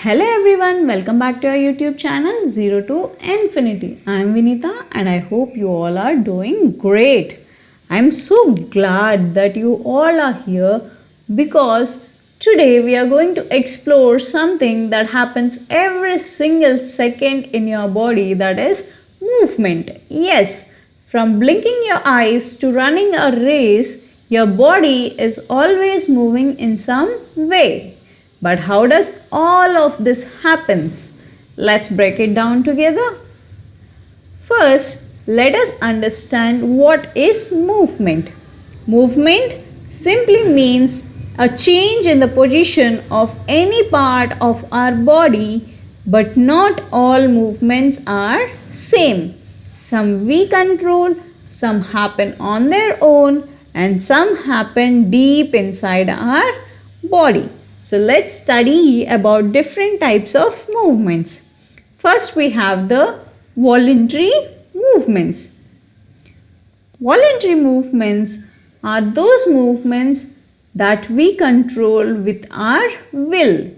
Hello everyone, welcome back to our YouTube channel 0 to Infinity. I am Vinita and I hope you all are doing great. I am so glad that you all are here because today we are going to explore something that happens every single second in your body, that is movement. Yes, from blinking your eyes to running a race, your body is always moving in some way. But how does all of this happens? Let's break it down together. First, let us understand what is movement. Movement simply means a change in the position of any part of our body, but not all movements are same. Some we control, some happen on their own, and some happen deep inside our body. So let's study about different types of movements. First we have the voluntary movements. Voluntary movements are those movements that we control with our will.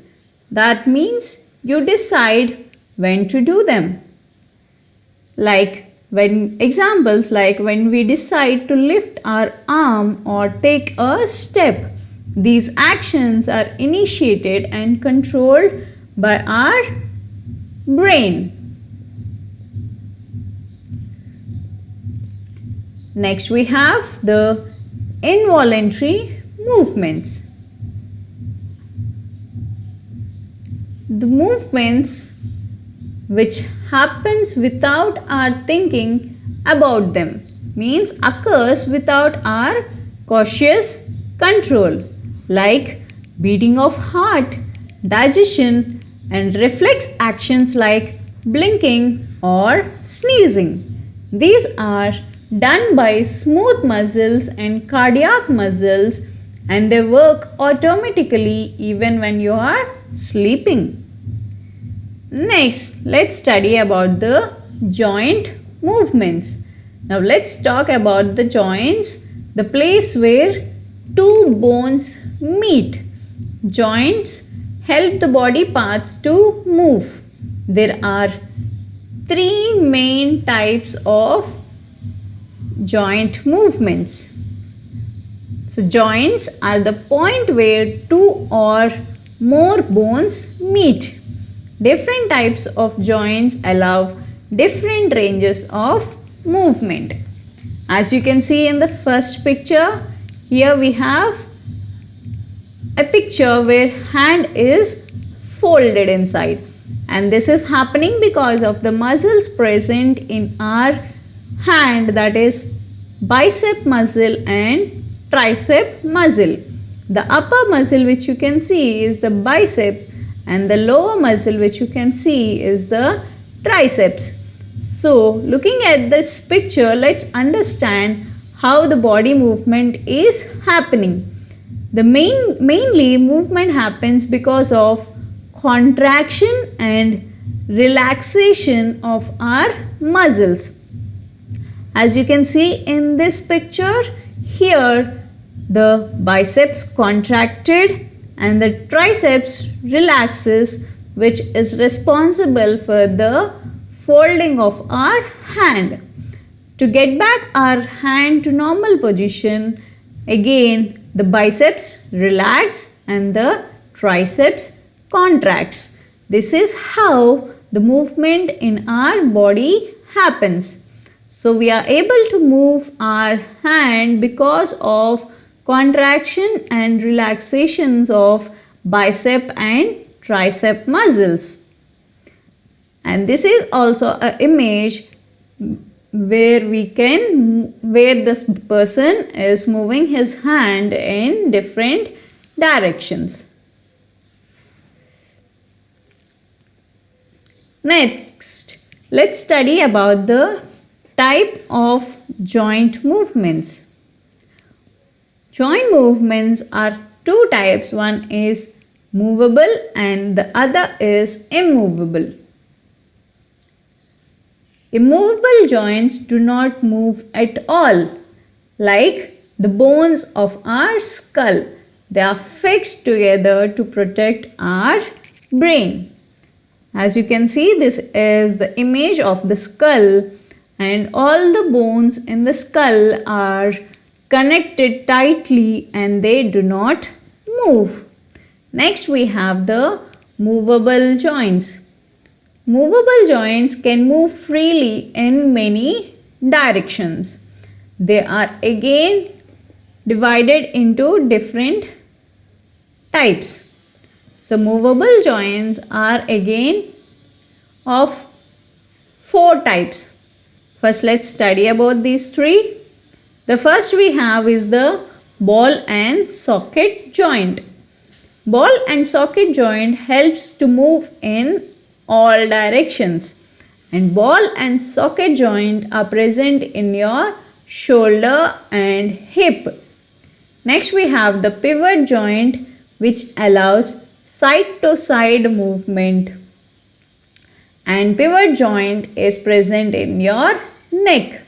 That means you decide when to do them. Examples like when we decide to lift our arm or take a step. These actions are initiated and controlled by our brain. Next we have the involuntary movements. The movements which happens without our thinking about them, means occurs without our conscious control, like beating of heart, digestion, and reflex actions like blinking or sneezing. These are done by smooth muscles and cardiac muscles, and they work automatically even when you are sleeping. Next, let's study about the joint movements. Now let's talk about the joints, the place where two bones meet. Joints help the body parts to move. There are three main types of joint movements. So joints are the point where two or more bones meet. Different types of joints allow different ranges of movement. As you can see in the first picture, here we have a picture where hand is folded inside, and this is happening because of the muscles present in our hand, that is bicep muscle and tricep muscle. The upper muscle which you can see is the bicep, and the lower muscle which you can see is the triceps. So looking at this picture, let's understand how the body movement is happening. The mainly movement happens because of contraction and relaxation of our muscles. As you can see in this picture, here the biceps contracted and the triceps relaxes, which is responsible for the folding of our hand. To get back our hand to normal position, again the biceps relax and the triceps contracts. This is how the movement in our body happens. So we are able to move our hand because of contraction and relaxations of bicep and tricep muscles. And this is also an image where this person is moving his hand in different directions. Next, let's study about the type of joint movements. Joint movements are two types. One is movable and the other is immovable. Immovable joints do not move at all, like the bones of our skull. They are fixed together to protect our brain. As you can see, this is the image of the skull, and all the bones in the skull are connected tightly and they do not move. Next we have the movable joints. Movable joints can move freely in many directions. They are again divided into different types. So movable joints are again of 4 types. First, let's study about these 3. The first we have is the ball and socket joint. Ball and socket joint helps to move in all directions, and ball and socket joint are present in your shoulder and hip. Next we have the pivot joint, which allows side to side movement, and pivot joint is present in your neck.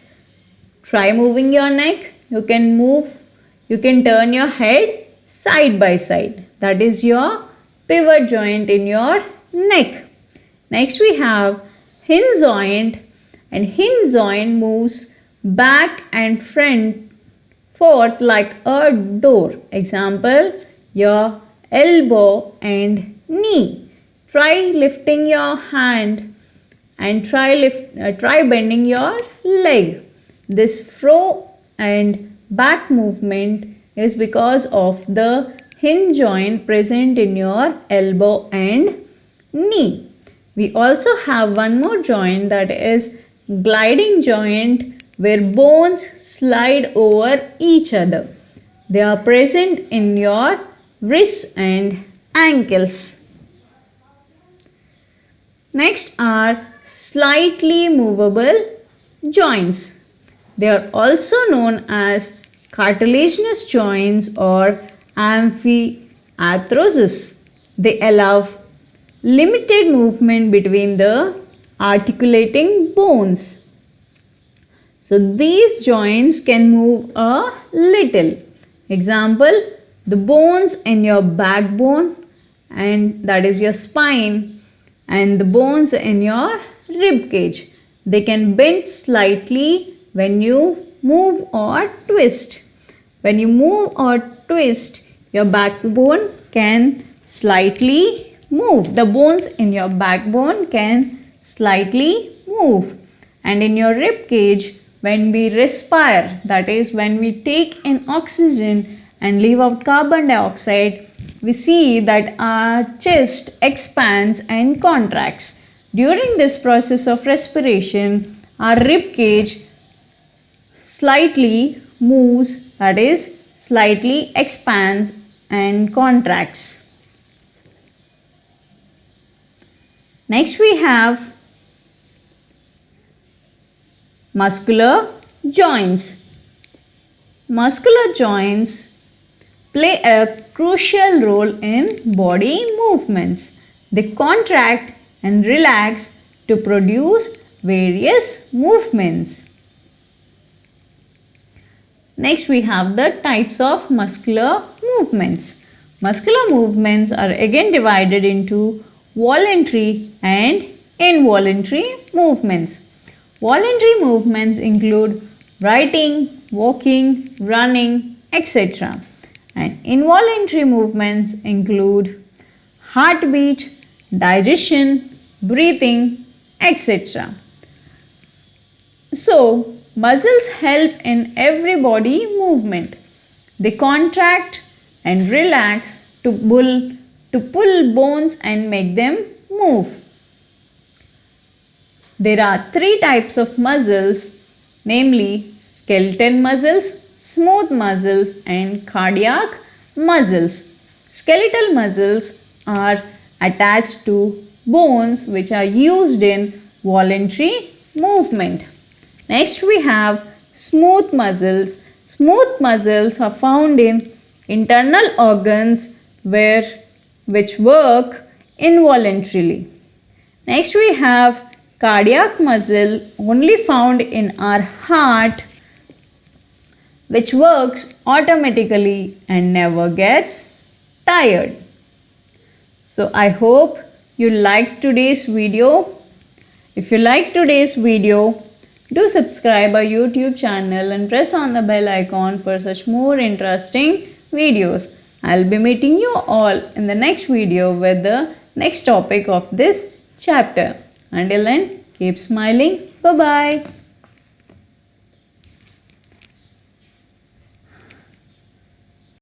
Try moving your neck. You can turn your head side by side. That is your pivot joint in your neck. Next we have hinge joint, and hinge joint moves back and forth like a door. Example, your elbow and knee. Try lifting your hand and try bending your leg. This fro and back movement is because of the hinge joint present in your elbow and knee. We also have one more joint, that is gliding joint, where bones slide over each other. They are present in your wrists and ankles. Next are slightly movable joints. They are also known as cartilaginous joints or amphiarthrosis. They allow limited movement between the articulating bones. So these joints can move a little. Example, the bones in your backbone, and that is your spine, and the bones in your rib cage. They can bend slightly when you move or twist. When you move or twist, your backbone can slightly move. The bones in your backbone can slightly move. And in your rib cage, when we respire, that is when we take in oxygen and leave out carbon dioxide, we see that our chest expands and contracts. During this process of respiration, our rib cage slightly moves, that is slightly expands and contracts. Next we have muscular joints. Muscular joints play a crucial role in body movements. They contract and relax to produce various movements. Next we have the types of muscular movements. Muscular movements are again divided into voluntary and involuntary movements. Voluntary movements include writing, walking, running, etc. And involuntary movements include heartbeat, digestion, breathing, etc. So, muscles help in every body movement. They contract and relax to pull bones and make them move. There are 3 types of muscles, namely skeletal muscles, smooth muscles and cardiac muscles. Skeletal muscles are attached to bones which are used in voluntary movement. Next we have smooth muscles. Smooth muscles are found in internal organs which work involuntarily. Next we have cardiac muscle, only found in our heart, which works automatically and never gets tired. So I hope you liked today's video. If you liked today's video, do subscribe our YouTube channel and press on the bell icon for such more interesting videos. I'll be meeting you all in the next video with the next topic of this chapter. Until then, keep smiling. Bye-bye.